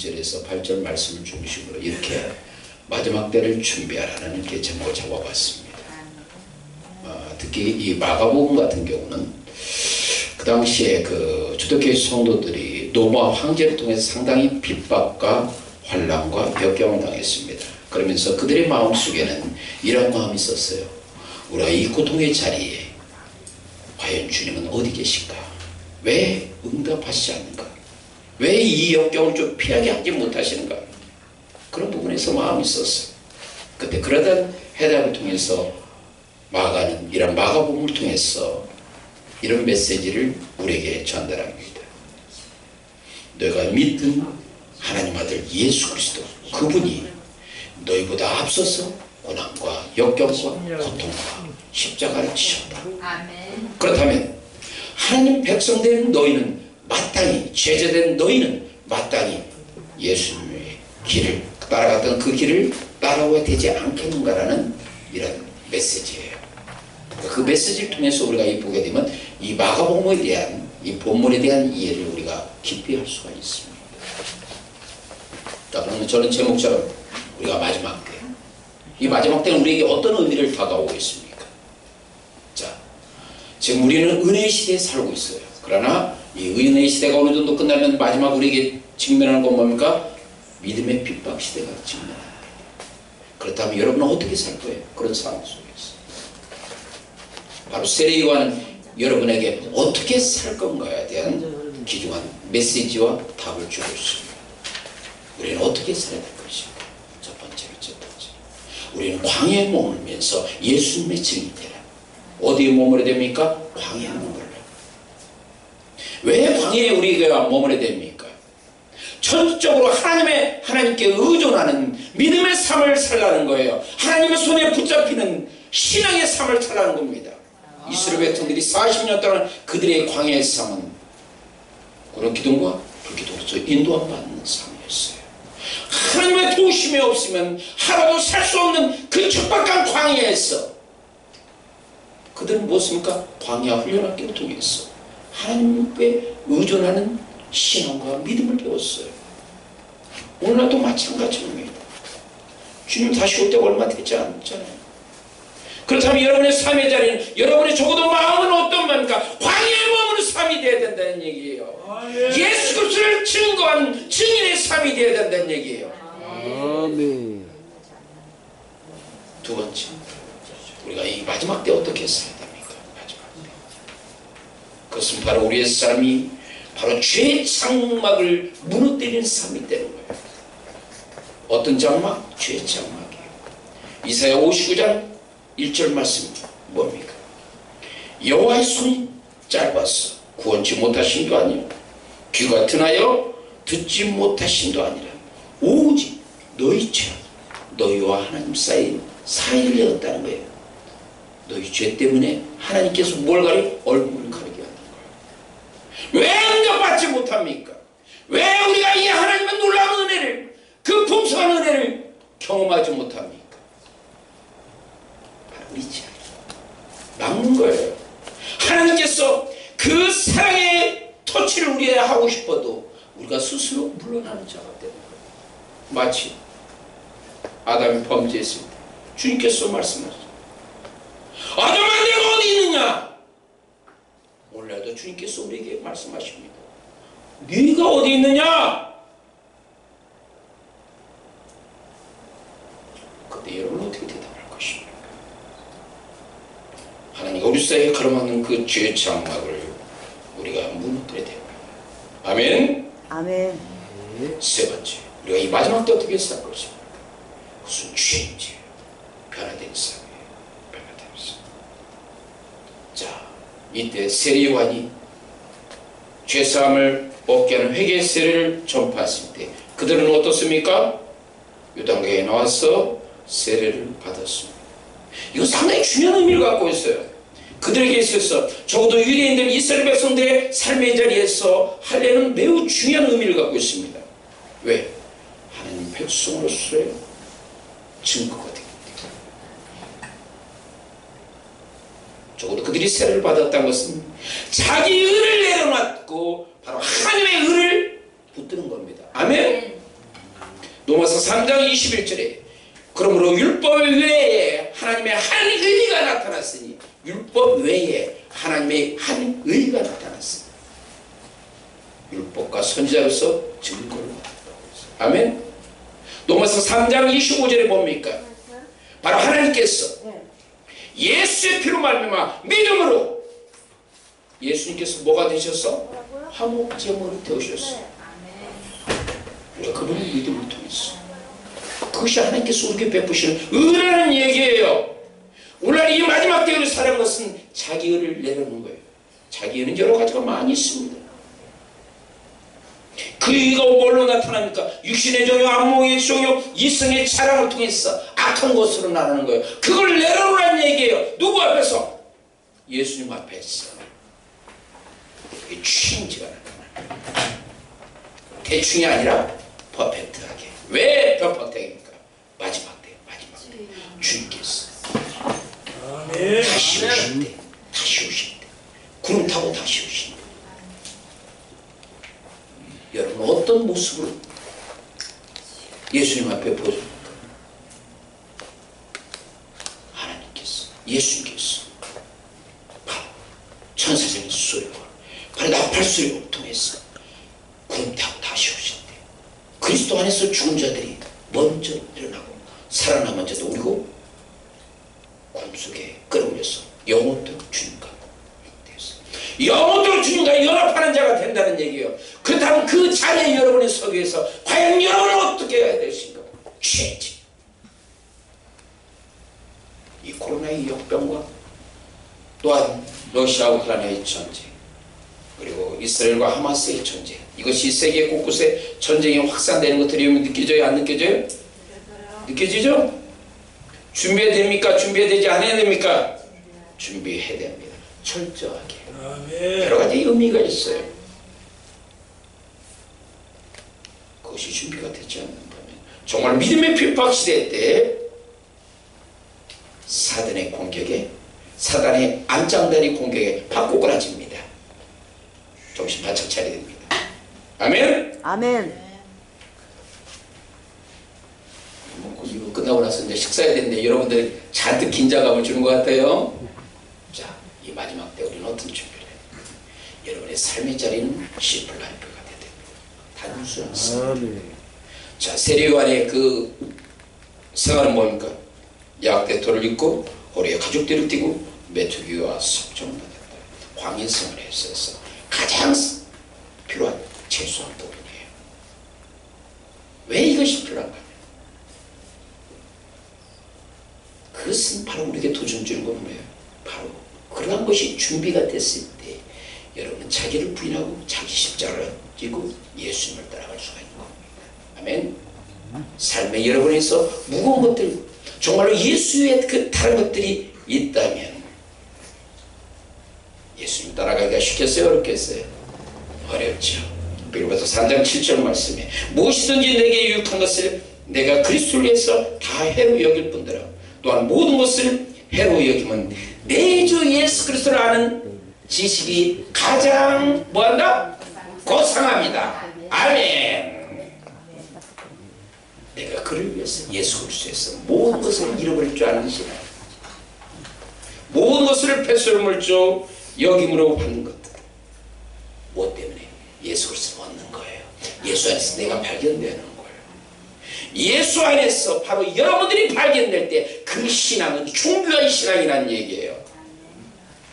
6절에서 8절 말씀을 중심으로 이렇게 마지막 때를 준비하라는 이렇게 제목을 잡아봤습니다. 특히 이 마가복음 같은 경우는 그 당시에 그 초대교회 성도들이 노마 황제를 통해서 상당히 핍박과 환난과 역경을 당했습니다. 그러면서 그들의 마음속에는 이런 마음이 있었어요. 우리가 이 고통의 자리에 과연 주님은 어디 계신가? 왜 응답하시지 않는가? 왜 이 역경을 좀 피하게 하지 못하시는가? 그런 부분에서 마음이 있었어요. 그때 그러던 해답을 통해서 마가는 이런 마가복음을 통해서 이런 메시지를 우리에게 전달합니다. 너희가 믿는 하나님 아들 예수 그리스도 그분이 너희보다 앞서서 고난과 역경과 고통과 십자가를 지셨다. 그렇다면 하나님 백성된 너희는 마땅히 제자된 너희는 마땅히 예수님의 길을 따라갔던 그 길을 따라와야 되지 않겠는가라는 이런 메시지예요. 그 메시지를 통해서 우리가 보게 되면 이 마가복음에 대한 이 본문에 대한 이해를 우리가 깊이 할 수가 있습니다. 자, 그러면 저는 제목처럼 우리가 마지막 때, 이 마지막 때는 우리에게 어떤 의미를 다가오고 있습니까? 자, 지금 우리는 은혜의 시대에 살고 있어요. 그러나 이 은혜의 시대가 어느 정도 끝나면 마지막 우리에게 직면하는 건 뭡니까? 믿음의 핍박 시대가 직면합니다. 그렇다면 여러분은 어떻게 살 거예요? 그런 상황 속에서. 바로 세례 요한은 여러분에게 어떻게 살 건가에 대한 귀중한 메시지와 답을 주고 있습니다. 우리는 어떻게 살아야 될 것인가? 첫 번째. 우리는 광야에 머물면서 예수님의 증인이 되라. 어디에 머물러야 됩니까? 광야에 머물러. 왜 광야에 우리가 머물러야 됩니까? 전적으로 하나님께 의존하는 믿음의 삶을 살라는 거예요. 하나님의 손에 붙잡히는 신앙의 삶을 살라는 겁니다. 이스라엘 백성들이 40년 동안 그들의 광야의 삶은 그런 기도와 불기도로서 인도함 받는 삶이었어요. 하나님의 도우심이 없으면 하루도 살 수 없는 그 척박한 광야에서 그들은 무엇입니까? 광야 훈련학교를 통해서 하나님께 의존하는 신앙과 믿음을 배웠어요. 오늘날도 마찬가지입니다. 주님 다시 올 때가 얼마 되지 않잖아요. 그렇다면 여러분의 삶의 자리는 여러분의 적어도 마음은 어떤 겁니까? 광야에 머무는 삶이 되어야 된다는 얘기예요. 예수 그리스도를 증거하는 증인의 삶이 되어야 된다는 얘기예요. 아멘. 두 번째, 우리가 이 마지막 때 어떻게 살아야 됩니까? 마지막 때. 그것은 바로 우리의 삶이 바로 죄의 장막을 무너뜨리는 삶이 되는 거예요. 어떤 장막? 죄의 장막이에요. 이사야 59장 1절 말씀 뭡니까? 여호와의 손이 짧아서 구원치 못하신도 아니요 귀가 드나여 듣지 못하신도 아니라 오직 너희 죄 너희와 하나님 사이를 열었다는 거예요. 너희 죄 때문에 하나님께서 뭘 가리? 얼굴을 가리게 하는 거예요. 왜 응답받지 못합니까? 왜 우리가 이 하나님의 놀라운 은혜를 그 풍성한 은혜를 경험하지 못합니까? 바로 이 죄 막는 거예요. 하나님께서 그 사랑의 터치를 우리에게 하고 싶어도 우리가 스스로 물러나는 자가 되는 거예요. 마치 아담이 범죄했을 때 주님께서 말씀하셨죠. 아담아 내가 어디 있느냐? 오늘날도 주님께서 우리에게 말씀하십니다. 네가 어디 있느냐? 그때 여러분은 어떻게 대답할 것입니까? 하나님과 우리 사이에 가로막는 그 죄의 장막을 우리가 무너뜨려야 됩니다. 아멘. 아멘. 세 번째, 우리가 이 마지막 때 어떻게 살 것입니까? 무슨 죄인지 변화된 삶이에요. 변화된 삶. 자, 이때 세례 요한이 죄사함을 얻게 하는 회개의 세례를 전파했을 때 그들은 어떻습니까? 요단강에 나와서 세례를 받았습니다. 이거 상당히 중요한 의미를 갖고 있어요. 그들에게 있어서 적어도 유대인들 이스라엘 백성들의 삶의 자리에서 할례는 매우 중요한 의미를 갖고 있습니다. 왜? 하나님 백성으로서의 증거가 됩니다. 적어도 그들이 세례를 받았다는 것은 자기 의를 내려놨고 바로 하나님의 의를 붙드는 겁니다. 아멘. 로마서 3장 21절에 그러므로 율법 외에 하나님의 한 의가 나타났으니 율법 외에 하나님의 한 의가 나타났으니 율법과 선지자로서 증거를 받았다고 했어요. 아멘. 로마서 3장 25절에 뭡니까? 바로 하나님께서 예수의 피로 말미암아 믿음으로 예수님께서 뭐가 되셔서 화목제물을 태우셨어요. 우리가 그분의 믿음을 통해서 그것이 하나님께서 우리에게 베푸시는 의라는 얘기예요. 오늘 이 마지막 때를 사는 것은 자기 의를 내려놓는 거예요. 자기 의는 여러 가지가 많이 있습니다. 그 의가 뭘로 나타납니까? 육신의 정욕, 안목의 정욕, 이성의 자랑을 통해서 악한 것으로 나가는 거예요. 그걸 내려놓으라는 얘기예요. 누구 앞에서? 예수님 앞에서. 그게 취임지가 나타나요. 대충이 아니라 퍼펙트하게. 왜 퍼펙트입니까? 마지막 때, 마지막 때 주님께서 다시 오실 때, 다시 오실 때, 구름 타고 다시 오실 때, 여러분 어떤 모습으로 예수님 앞에 보여줍니까? 하나님께서, 예수님께서 바로 천사적인 소리와 바로 나팔 소리를 통해서 구름 타고 다시 오실 때 그리스도 안에서 죽은 자들이 먼저 일어나고 살아남은 자도 우리고 구름 속에 끌어올려서 영원토록 주님과 영원토록 주님과 연합하는 자가 된다는 얘기예요. 그렇다면 그 자리에 여러분이 서기 위해서 과연 여러분은 어떻게 해야 되신가? 취해지. 이 코로나의 역병과 또한 러시아 우크라이나의 전쟁 그리고 이스라엘과 하마스의 전쟁 이것이 세계 곳곳에 전쟁이 확산되는 것들이 느껴져요? 안 느껴져요? 느껴지죠? 준비해야 됩니까? 준비해야 되지 않아야 됩니까? 준비해야 됩니다. 철저하게. 여러 가지 의미가 있어요. 그것이 준비가 되지 않는다면 정말 믿음의 필박 시대 때 사단의 공격에 사단의 안장다리 공격에 받고꾸라집니다. 정신 바짝 차려야 됩니다. 아멘. 아멘. 이거 끝나고 나서 이제 식사해야 되는데 여러분들 잔뜩 긴장감을 주는 것 같아요. 자, 이 마지막 때 우리는 어떤 준비를 해요? 여러분의 삶의 자리는 심플 라이프가 돼야 됩니다. 단순한 삶. 자, 세례요한의 그 생활은 뭡니까? 야학대토를 입고 허리에 가죽띠를 띠고 메뚜기와 섭정을 받았다. 광야 생활을 했어서 가장 필요한 최소한 부분이에요. 왜 이것이 필요한가? 그것은 바로 우리에게 도전 주는 건 뭐예요? 바로 그러한 것이 준비가 됐을 때 여러분은 자기를 부인하고 자기 십자가를 지고 예수님을 따라갈 수가 있는 겁니다. 아멘. 삶에 여러분에서 무거운 것들 정말로 예수의 그 다른 것들이 있다면 예수님 따라가기가 쉽겠어요? 어렵겠어요? 어렵죠. 빌립보서 3장 7절 말씀에 무엇이든지 내게 유익한 것을 내가 그리스도를 위해서 다 해로 여길 뿐더러 또한 모든 것을 해로 여기면 내 주 예수 그리스도를 아는 지식이 가장 뭐한다? 고상합니다. 아멘. 내가 그를 위해서 예수 그리스도에서 모든 것을 잃어버릴 줄 아는 신앙 모든 것을 패소를 줄 여김으로 받는 것들 무엇 때문에? 예수 그리스도를 얻는 거예요. 예수 안에서 내가 발견되는 거예요. 예수 안에서 바로 여러분들이 발견될 때 그 신앙은 충분한 신앙이라는 얘기예요.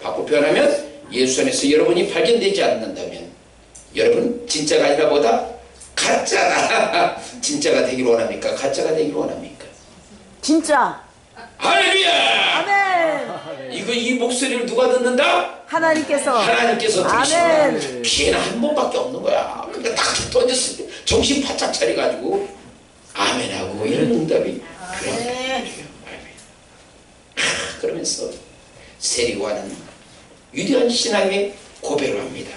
바꿔 표현하면 예수 안에서 여러분이 발견되지 않는다면 여러분 진짜가 아니라 뭐다? 가짜다. 진짜가 되기를 원합니까? 가짜가 되기를 원합니까? 진짜. 할렐루야. 아멘. 이 목소리를 누가 듣는다? 하나님께서. 하나님께서 아멘. 들으시는 기회는 한 번밖에 없는 거야. 근데 딱 던졌을 때 정신 바짝 차려가지고 아멘하고 이런 응답이 필요해요. 그러면서 세리와는 위대한 신앙의 고백을 합니다.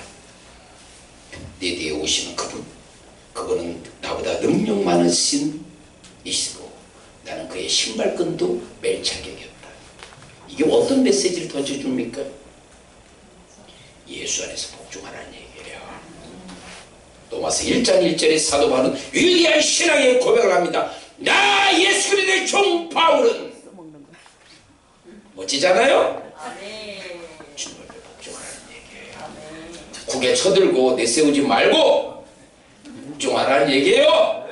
내 뒤에 오시는 그분은 나보다 능력 많은 신이시고 나는 그의 신발끈도 맬 자격이 없다. 이게 어떤 메시지를 던져줍니까? 예수 안에서 복종하라는 얘기예요. 로마서 1장 1절에 사도 바울은 위대한 신앙의 고백을 합니다. 나 예수 그리스도의 종 바울은 멋지잖아요? 주님을 복종하라는 얘기예요. 국에 쳐들고 내세우지 말고 복종하라는 얘기예요.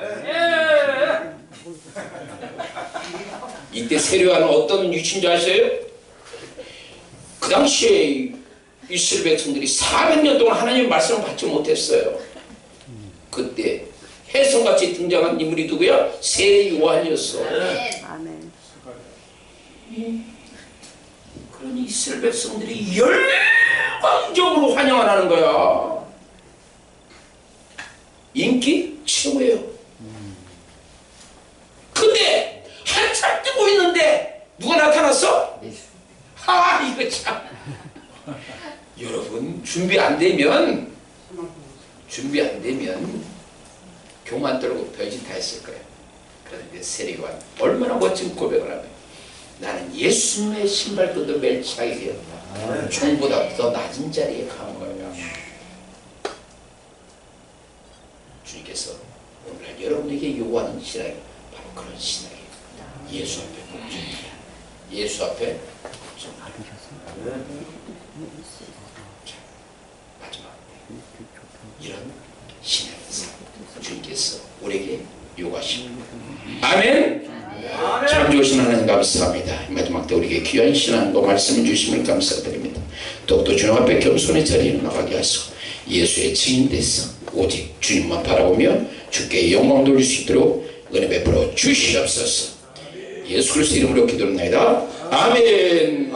이때 세례요한은 어떤 위치인 줄 아세요? 그 당시에 이스라엘 백성들이 400년 동안 하나님의 말씀을 받지 못했어요. 그때 혜성같이 등장한 인물이 누구야? 세례 요한이었어. 아멘. 그러니 이스라엘 백성들이 열광적으로 환영을 하는 거야. 인기 최고예요. 근데 한참 뜨고 있는데 누가 나타났어? 이거 참. 여러분 준비 안 되면 교만 떨고 별짓 다 했을 거예요. 그런데 세례요한 얼마나 멋진 고백을 하면 나는 예수님의 신발끈도 멸치하게 되었다. 종보다 더 낮은 자리에 간 거예요. 주님께서 오늘날 여러분에게 요구하는 신앙이 바로 그런 신앙이에요. 예수 앞에 복종하라. 예수 앞에 복종하라. 자, 마지막 이런 신앙의 삶 주님께서 우리에게 요구하십니다. 아멘. 참 좋으신 하나님 감사합니다. 마지막 때 우리에게 귀한 신앙과 말씀을 주심을 감사드립니다. 더욱더 주님 앞에 겸손히 자리에 나가게 하시고 예수의 증인돼서 오직 주님만 바라보며 주께 영광 돌릴 수 있도록 은혜 베풀어 주시옵소서. 예수 그리스도 이름으로 기도합니다. 아멘.